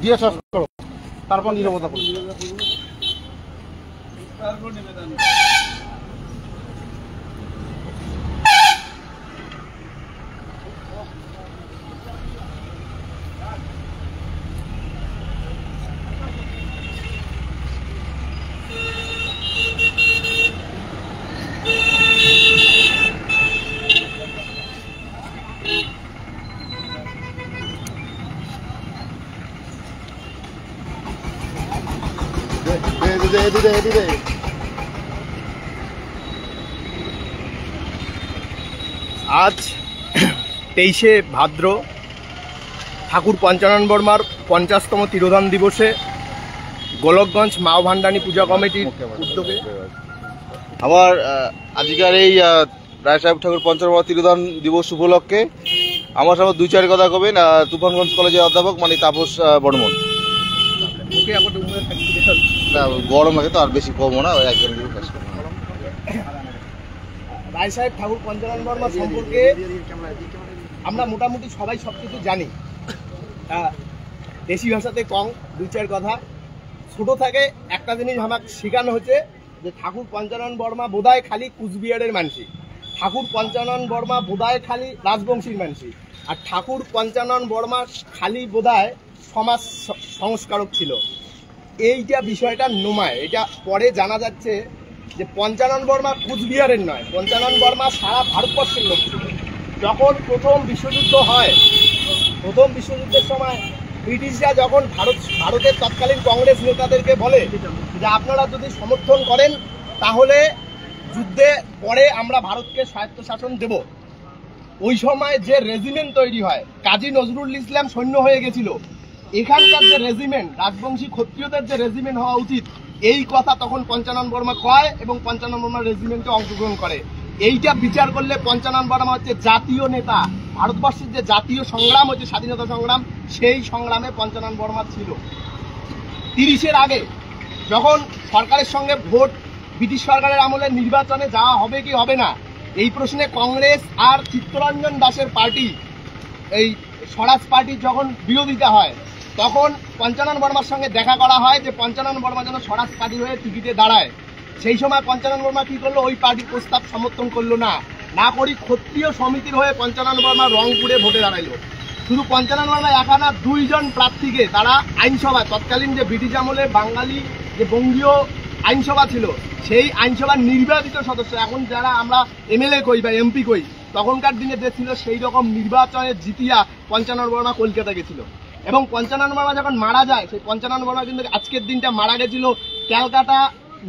দিয়ে শেষ করো, তারপর নীরবতা করো। আজ 23শে ভাদ্র ঠাকুর পঞ্চানন বর্মার 50তম তিরোধান দিবসে গোলকগঞ্জ মাও ভান্ডানী পূজা কমিটির উদ্যোগে আমার আজকের এই রায় সাহেব ঠাকুর পঞ্চানন তিরোধান দিবস উপলক্ষে আমার সামনে 2-4 কথা কবেন তুফানগঞ্জ কলেজের অধ্যাপক মানে তাপস বর্মন। গরম লাগে তো আর বেশি কমও না, ওই একজন রায় সাহেব ঠাকুর পঞ্চানন বর্মা সম্পর্কে আমরা মোটামুটি সবাই সবকিছু জানি, দেশি ভাষাতে কম 2-4 কথা। ছোট থেকে একটা জিনিস আমাকে শেখানো হচ্ছে যে ঠাকুর পঞ্চানন বর্মা বোধহয় খালি কুচবিহারের মানসি, ঠাকুর পঞ্চানন বর্মা বোধহয় খালি রাজবংশীর মানসি, আর ঠাকুর পঞ্চানন বর্মা খালি বোধহয় সমাজ সংস্কারক ছিল। এইটা বিষয়টা নোমায়, এটা পরে জানা যাচ্ছে যে পঞ্চানন বর্মা কুচবিহারের নয়, পঞ্চানন বর্মা সারা ভারতবর্ষের লোক ছিল। যখন প্রথম বিশ্বযুদ্ধ হয়, প্রথম বিশ্বযুদ্ধের সময় ব্রিটিশরা যখন ভারতের তৎকালীন কংগ্রেস নেতাদেরকে বলে যে আপনারা যদি সমর্থন করেন তাহলে যুদ্ধে পরে আমরা ভারতকে স্বায়ত্তশাসন দেব, ওই সময় যে রেজিমেন্ট তৈরি হয়, কাজী নজরুল ইসলাম সৈন্য হয়ে গেছিল, এখানকার যে রেজিমেন্ট রাজবংশী ক্ষত্রিয়দের যে রেজিমেন্ট হওয়া উচিত, এই কথা তখন পঞ্চানন বর্মা কয় এবং পঞ্চানন বর্মা রেজিমেন্টে অংশগ্রহণ করে। এইটা বিচার করলে পঞ্চানন বর্মা হচ্ছে জাতীয় নেতা, ভারতবর্ষের যে জাতীয় সংগ্রাম হচ্ছে স্বাধীনতা সংগ্রাম, সেই সংগ্রামে পঞ্চানন বর্মা ছিল। 30-এর আগে যখন সরকারের সঙ্গে ভোট, ব্রিটিশ সরকারের আমলে নির্বাচনে যাওয়া হবে কি হবে না, এই প্রশ্নে কংগ্রেস আর চিত্তরঞ্জন দাসের পার্টি, এই স্বরাজ পার্টির যখন বিরোধিতা হয়, তখন পঞ্চানন বর্মার সঙ্গে দেখা করা হয় যে পঞ্চানন বর্মা যেন স্বরাজ পার্টি হয়ে টিকিটে দাঁড়ায়। সেই সময় পঞ্চানন বর্মা কি করলো, ওই পার্টির প্রস্তাব সমর্থন করলো না করি ক্ষত্রিয় সমিতির হয়ে পঞ্চানন বর্মা রংপুরে ভোটে দাঁড়াইলো। শুধু পঞ্চানন বর্মা একা না, 2 জন প্রার্থীকে তারা আইনসভা, তৎকালীন যে ব্রিটিশ আমলে বাঙালি যে বঙ্গীয় আইনসভা ছিল, সেই আইনসভার নির্বাচিত সদস্য, এখন যারা আমরা এমএলএ কই বা এমপি কই, তখনকার দিনে যে ছিল সেই রকম নির্বাচনে জিতিয়া পঞ্চানন বর্মা কলকাতা গেছিল। এবং পঞ্চানন বর্মা যখন মারা যায়, সেই পঞ্চানন বর্মা কিন্তু আজকের দিনটা মারা গেছিল ক্যালকাটা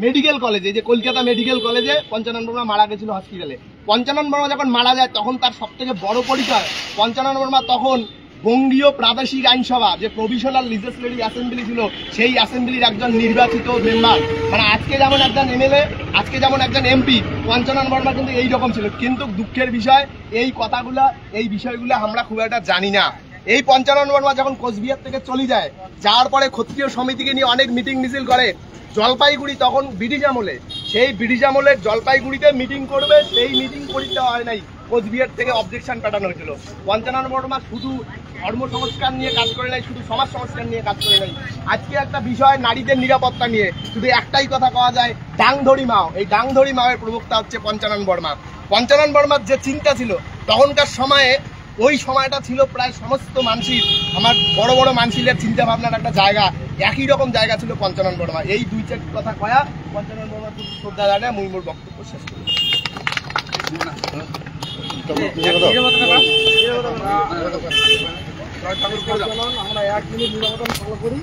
মেডিকেল কলেজে, যে কলকাতা মেডিকেল কলেজে পঞ্চানন বর্মা মারা গেছিল হসপিটালে। পঞ্চানন বর্মা যখন মারা যায় তখন তার সবথেকে বড় পরিচয়, পঞ্চানন বর্মা তখন বঙ্গীয় প্রাদেশিক আইনসভা যে প্রভিশনাল লিজিসলেটিভ অ্যাসেম্বলি ছিল, সেই অ্যাসেম্বলির একজন নির্বাচিত মেম্বার। মানে আজকে যেমন একজন এমএলএ, আজকে যেমন একজন এমপি, পঞ্চানন বর্মা কিন্তু এইরকম ছিল। কিন্তু দুঃখের বিষয়, এই কথাগুলা, এই বিষয়গুলো আমরা খুব একটা জানি না। এই পঞ্চানন বর্মা যখন কোচবিহার থেকে চলে যায়, যাওয়ার পরে ক্ষত্রিয় সমিতিকে নিয়ে অনেক মিটিং মিছিল করে জলপাইগুড়ি, তখন ব্রিটিশ আমলে, সেই ব্রিটিশ আমলের জলপাইগুড়িতে মিটিং করবে, সেই মিটিং করতে হয় নাই, কোচবিহার থেকে অবজেকশন পাঠানো হয়েছিল। পঞ্চানন বর্মা শুধু ধর্ম সংস্কার নিয়ে কাজ করে নাই, শুধু সমাজ সংস্কার নিয়ে কাজ করে নাই। আজকে একটা বিষয় নারীদের নিরাপত্তা নিয়ে শুধু একটাই কথা পাওয়া যায়, ডাংধরি মাও। এই ডাংধরি মাওয়ের প্রবক্তা হচ্ছে পঞ্চানন বর্মা। পঞ্চানন বর্মার যে চিন্তা ছিল তখনকার সময়ে, ওই সময়টা ছিল প্রায় সমস্ত মানুষের, আমার বড় বড় মানুষের চিন্তা ভাবনার একটা জায়গা, একই রকম জায়গা ছিল পঞ্চানন বর্মা। এই 2-4 কথা কয়া পঞ্চানন বর্মার প্রতি শ্রদ্ধা জানায় মুই মোর বক্তব্য শেষ করি। আমরা 1 মিনিট নিরবতা ফলো করি।